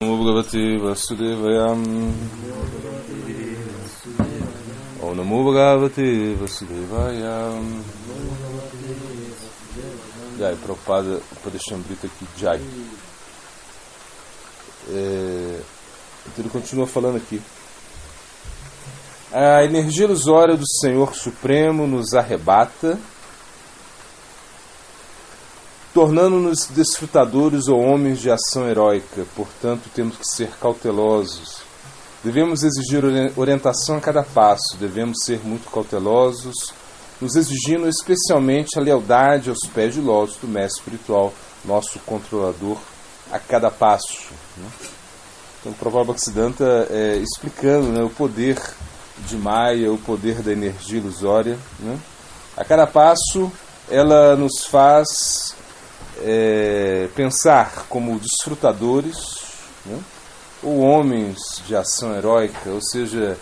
Namo Bhagavate Vasudevaya. Om Namo Bhagavate Vasudevaya. Jai, Prabhupada Padeshambrita aqui, Jai. Então ele continua falando aqui. A energia ilusória do Senhor Supremo nos arrebata, tornando-nos desfrutadores ou homens de ação heróica. Portanto, temos que ser cautelosos. Devemos exigir orientação a cada passo, devemos ser muito cautelosos, nos exigindo especialmente a lealdade aos pés de lótus do Mestre Espiritual, nosso controlador, a cada passo. Então, o Prabhupada Bhaktisiddhanta explicando o poder de Maya, o poder da energia ilusória. A cada passo, ela nos faz pensar como desfrutadores, ou homens de ação heróica, ou seja,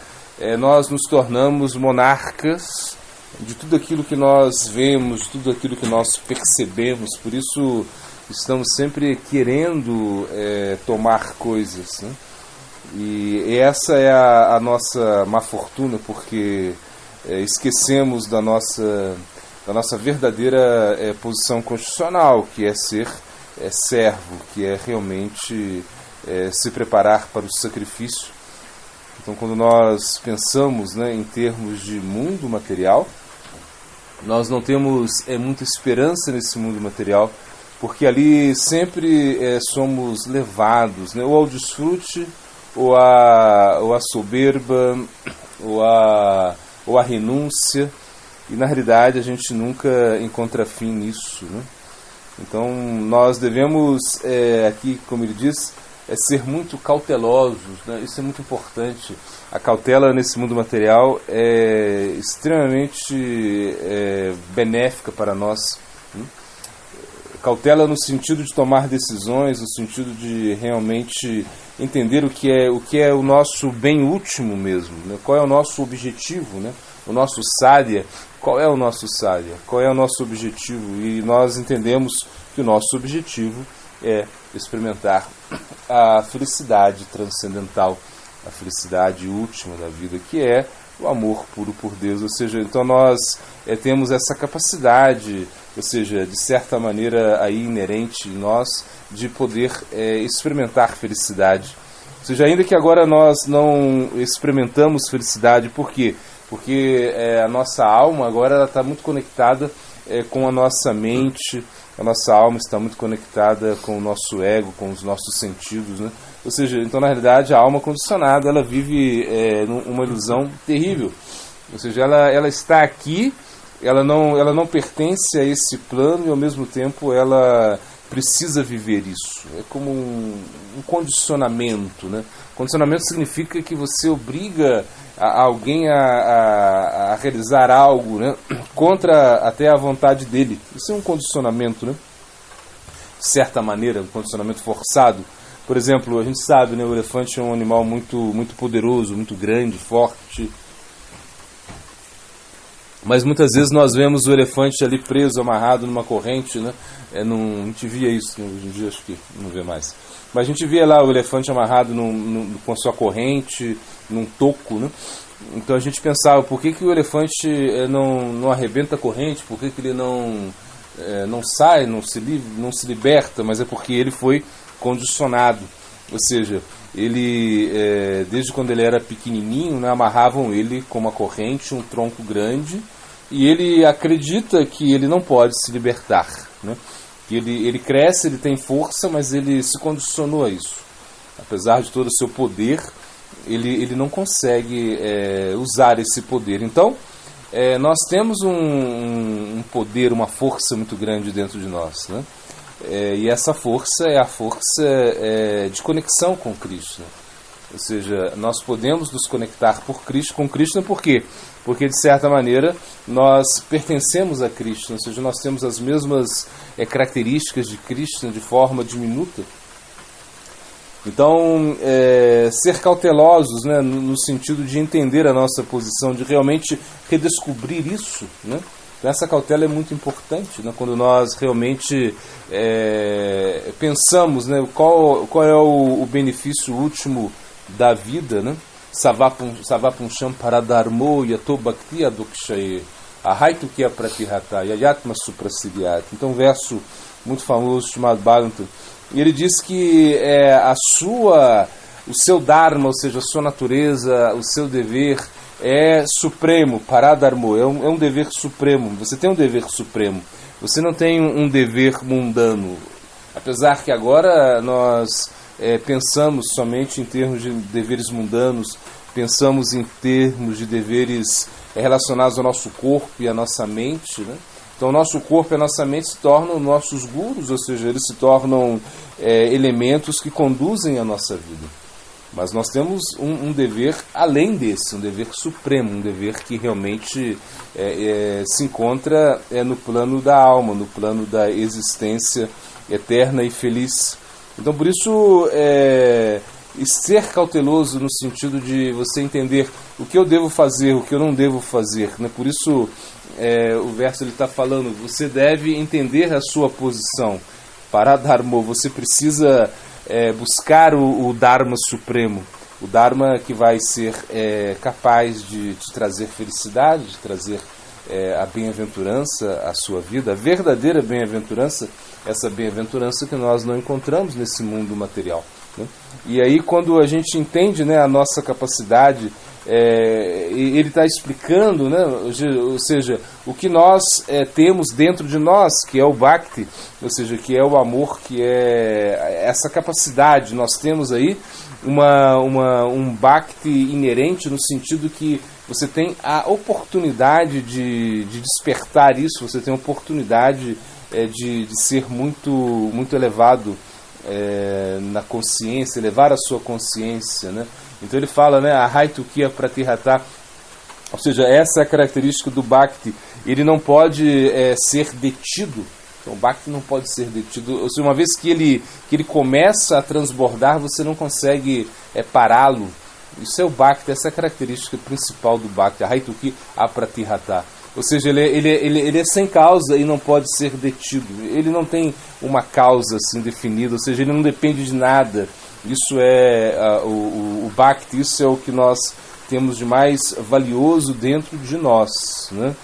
nós nos tornamos monarcas de tudo aquilo que nós vemos, de tudo aquilo que nós percebemos. Por isso estamos sempre querendo tomar coisas, E essa é a nossa má fortuna, porque esquecemos da nossa verdadeira posição constitucional, que é ser servo, que é realmente se preparar para o sacrifício. Então, quando nós pensamos em termos de mundo material, nós não temos muita esperança nesse mundo material, porque ali sempre somos levados ou ao desfrute, ou à soberba, ou à renúncia. E na realidade a gente nunca encontra fim nisso. Então nós devemos, aqui como ele diz, ser muito cautelosos. Isso é muito importante. A cautela nesse mundo material é extremamente benéfica para nós. Cautela no sentido de tomar decisões, no sentido de realmente entender o que é o nosso bem último mesmo, qual é o nosso objetivo, o nosso sadhya. Qual é o nosso sadhya? Qual é o nosso objetivo? E nós entendemos que o nosso objetivo é experimentar a felicidade transcendental, a felicidade última da vida, que é o amor puro por Deus. Ou seja, então nós temos essa capacidade, ou seja, de certa maneira aí inerente em nós, de poder experimentar felicidade. Ou seja, ainda que agora nós não experimentamos felicidade, por quê? Porque a nossa alma agora está muito conectada com a nossa mente, a nossa alma está muito conectada com o nosso ego, com os nossos sentidos. Ou seja, então na realidade a alma condicionada, ela vive uma ilusão terrível. Ou seja, ela está aqui, ela não pertence a esse plano e ao mesmo tempo ela precisa viver isso. É como um condicionamento. Condicionamento significa que você obriga alguém a realizar algo contra até a vontade dele. Isso é um condicionamento, de certa maneira, um condicionamento forçado. Por exemplo, a gente sabe, o elefante é um animal muito, muito poderoso, muito grande, forte. Mas muitas vezes nós vemos o elefante ali preso, amarrado numa corrente, a gente via isso, hoje em dia acho que não vê mais. Mas a gente via lá o elefante amarrado com a sua corrente, num toco, Então a gente pensava, por que o elefante não arrebenta a corrente, por que ele não sai, não se liberta? Mas é porque ele foi condicionado. Ou seja, ele, desde quando ele era pequenininho, amarravam ele com uma corrente, um tronco grande, e ele acredita que ele não pode se libertar. Ele cresce, ele tem força, mas ele se condicionou a isso. Apesar de todo o seu poder, ele não consegue usar esse poder. Então, nós temos um poder, uma força muito grande dentro de nós. E essa força é a força de conexão com Krishna. Ou seja, nós podemos nos conectar com Krishna, por quê? Porque, de certa maneira, nós pertencemos a Krishna, ou seja, nós temos as mesmas características de Krishna de forma diminuta. Então, ser cautelosos, no sentido de entender a nossa posição, de realmente redescobrir isso, Então essa cautela é muito importante, né? Quando nós realmente pensamos, né, qual é o benefício último da vida, né? Savapunsham paradharmo yato bhakti adokshaye ahaitu kya pratihata yayatma suprasiddhyat. Então um verso muito famoso chamado Bhagavatam, e ele diz que o seu dharma, ou seja, a sua natureza, o seu dever é supremo, paradharmo, é um dever supremo. Você tem um dever supremo, você não tem um dever mundano. Apesar que agora nós pensamos somente em termos de deveres mundanos, pensamos em termos de deveres relacionados ao nosso corpo e à nossa mente, né? Então, o nosso corpo e a nossa mente se tornam nossos gurus, ou seja, eles se tornam elementos que conduzem a nossa vida. Mas nós temos um dever além desse, um dever supremo, um dever que realmente se encontra no plano da alma, no plano da existência eterna e feliz. Então, por isso, ser cauteloso no sentido de você entender o que eu devo fazer, o que eu não devo fazer, né? Por isso, o verso está falando, você deve entender a sua posição. Paradharmo, você precisa buscar o Dharma supremo, o Dharma que vai ser capaz de te trazer felicidade, de trazer a bem-aventurança à sua vida, a verdadeira bem-aventurança, essa bem-aventurança que nós não encontramos nesse mundo material, né? E aí, quando a gente entende, né, a nossa capacidade, ele está explicando, né, ou seja, o que nós temos dentro de nós, que é o Bhakti, ou seja, que é o amor, que é essa capacidade. Nós temos aí um Bhakti inerente, no sentido que você tem a oportunidade de despertar isso, você tem a oportunidade de ser muito, muito elevado na consciência, elevar a sua consciência, né? Então ele fala, né, ahaitu kya pratihata, ou seja, essa é a característica do Bhakti. Ele não pode ser detido. Então o Bhakti não pode ser detido. Ou seja, uma vez que ele começa a transbordar, você não consegue pará-lo. Isso é o Bhakti, essa é a característica principal do Bhakti, ahaitu kya pratihata. Ou seja, ele é sem causa e não pode ser detido. Ele não tem uma causa assim definida, ou seja, ele não depende de nada. Isso é o Bhakti, isso é o que nós temos de mais valioso dentro de nós, né?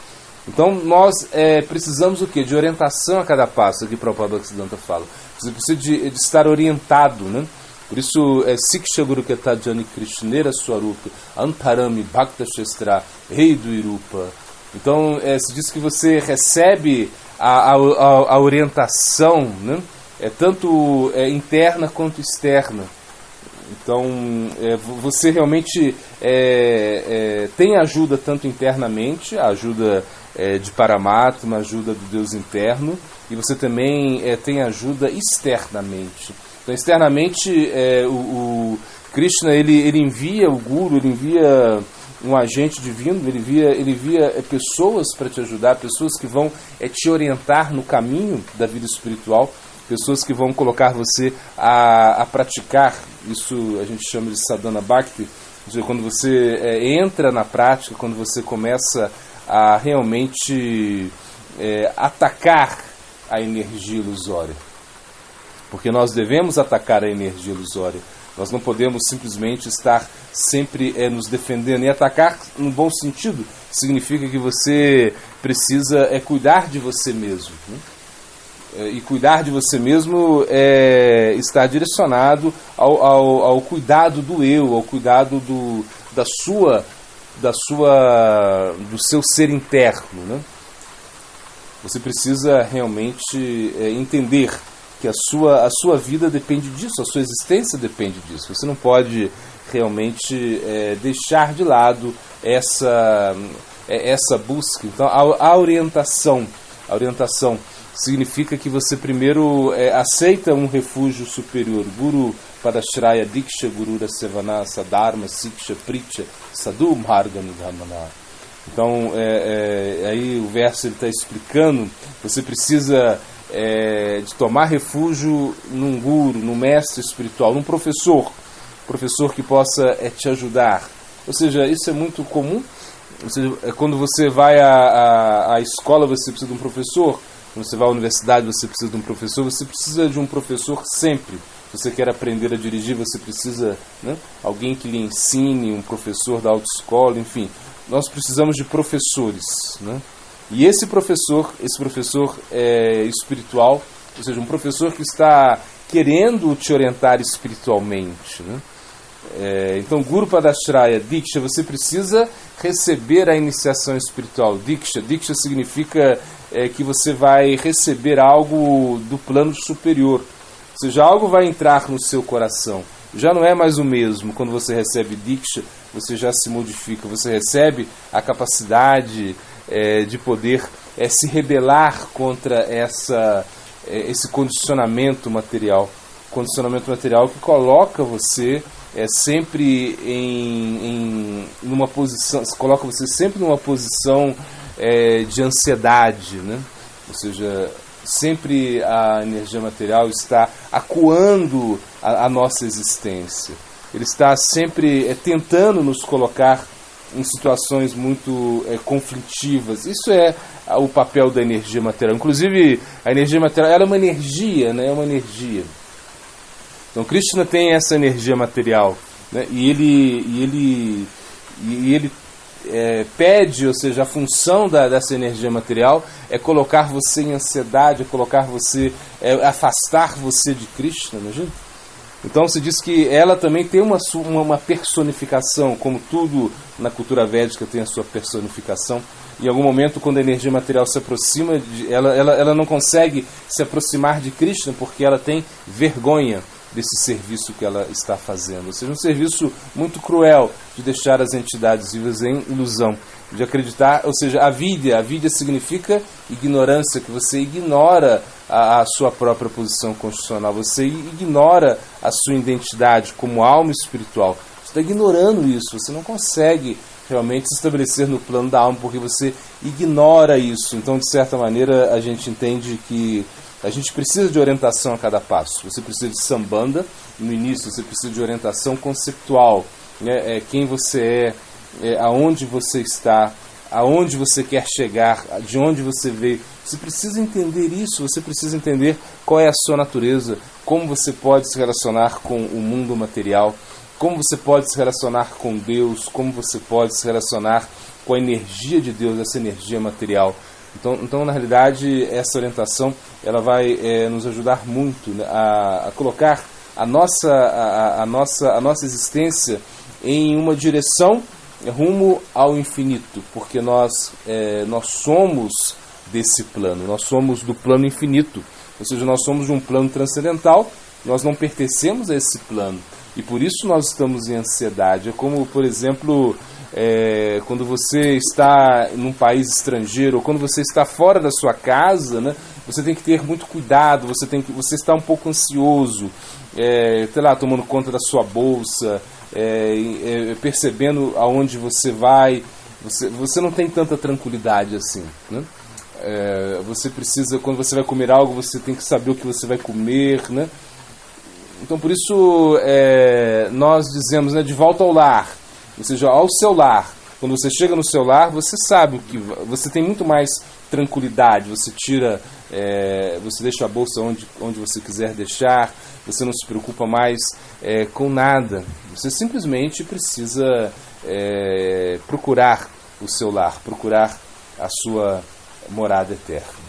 Então nós precisamos o quê? De orientação a cada passo, aqui Prabhupada Bhaktisiddhanta fala. Você precisa de estar orientado, né? Por isso, Siksha Guru Ketajani Krishnera Swarupa Antarami Bhakta Shestra Rei do Irupa. Então, se diz que você recebe a orientação, né? Tanto interna quanto externa. Então, você realmente tem ajuda tanto internamente, a ajuda de Paramatma, a ajuda do Deus interno, e você também tem ajuda externamente. Então, externamente, o Krishna ele envia o Guru, ele envia um agente divino, ele envia pessoas para te ajudar, pessoas que vão te orientar no caminho da vida espiritual, pessoas que vão colocar você a praticar. Isso a gente chama de sadhana bhakti, ou seja, quando você entra na prática, quando você começa a realmente atacar a energia ilusória. Porque nós devemos atacar a energia ilusória. Nós não podemos simplesmente estar sempre nos defendendo. E atacar, no bom sentido, significa que você precisa cuidar de você mesmo, né? E cuidar de você mesmo é estar direcionado ao cuidado do eu, ao cuidado do seu ser interno, né? Você precisa realmente entender que a sua vida depende disso, a sua existência depende disso. Você não pode realmente deixar de lado essa busca. Então, a orientação significa que você primeiro aceita um refúgio superior. Guru Padashraya Diksha Gurura Sevana Sadharma Siksha Pricha Sadhu Marganidhamana. Então, aí o verso está explicando, você precisa de tomar refúgio num guru, num mestre espiritual, num professor que possa te ajudar. Ou seja, isso é muito comum Quando você vai à escola, você precisa de um professor. Quando você vai à universidade, você precisa de um professor. Você precisa de um professor sempre. Se você quer aprender a dirigir, você precisa, né, alguém que lhe ensine, um professor da autoescola, enfim. Nós precisamos de professores, né? E esse professor é espiritual, ou seja, um professor que está querendo te orientar espiritualmente, né? Então, Guru Padashraya, Diksha, você precisa receber a iniciação espiritual. Diksha significa que você vai receber algo do plano superior. Ou seja, algo vai entrar no seu coração. Já não é mais o mesmo. Quando você recebe Diksha, você já se modifica. Você recebe a capacidade de poder se rebelar contra esse condicionamento material. Condicionamento material que coloca você sempre numa posição, coloca você sempre numa posição de ansiedade, né? Ou seja, sempre a energia material está acuando a nossa existência. Ele está sempre tentando nos colocar em situações muito conflitivas. Isso é o papel da energia material. Inclusive, a energia material ela é uma energia, né? É uma energia. Então, Krishna tem essa energia material, né? E ele pede, ou seja, a função dessa energia material é colocar você em ansiedade, é colocar você, afastar você de Krishna, imagina? Então se diz que ela também tem uma personificação, como tudo na cultura védica tem a sua personificação. Em algum momento, quando a energia material se aproxima, ela não consegue se aproximar de Krishna porque ela tem vergonha desse serviço que ela está fazendo. Ou seja, um serviço muito cruel de deixar as entidades vivas em ilusão, de acreditar, ou seja, a vidya significa ignorância, que você ignora a sua própria posição constitucional, você ignora a sua identidade como alma espiritual. Você está ignorando isso, você não consegue realmente se estabelecer no plano da alma porque você ignora isso. Então, de certa maneira, a gente entende que a gente precisa de orientação a cada passo. Você precisa de sambandha, no início você precisa de orientação conceptual, né? Quem você aonde você está, aonde você quer chegar, de onde você veio. Você precisa entender isso, você precisa entender qual é a sua natureza, como você pode se relacionar com o mundo material, como você pode se relacionar com Deus, como você pode se relacionar com a energia de Deus, essa energia material. Então, na realidade, essa orientação ela vai nos ajudar muito, né, a colocar a nossa existência em uma direção rumo ao infinito, porque nós somos desse plano, nós somos do plano infinito, ou seja, nós somos de um plano transcendental, nós não pertencemos a esse plano, e por isso nós estamos em ansiedade. É como, por exemplo, quando você está num país estrangeiro, ou quando você está fora da sua casa, né, você tem que ter muito cuidado, você está um pouco ansioso, sei lá, tomando conta da sua bolsa, percebendo aonde você vai, você não tem tanta tranquilidade assim, né? Você precisa, quando você vai comer algo, você tem que saber o que você vai comer, né? Então, por isso, nós dizemos, né, de volta ao lar, ou seja, ao seu lar. Quando você chega no seu lar, você sabe que você tem muito mais tranquilidade, você você deixa a bolsa onde você quiser deixar, você não se preocupa mais com nada. Você simplesmente precisa procurar o seu lar, procurar a sua morada eterna.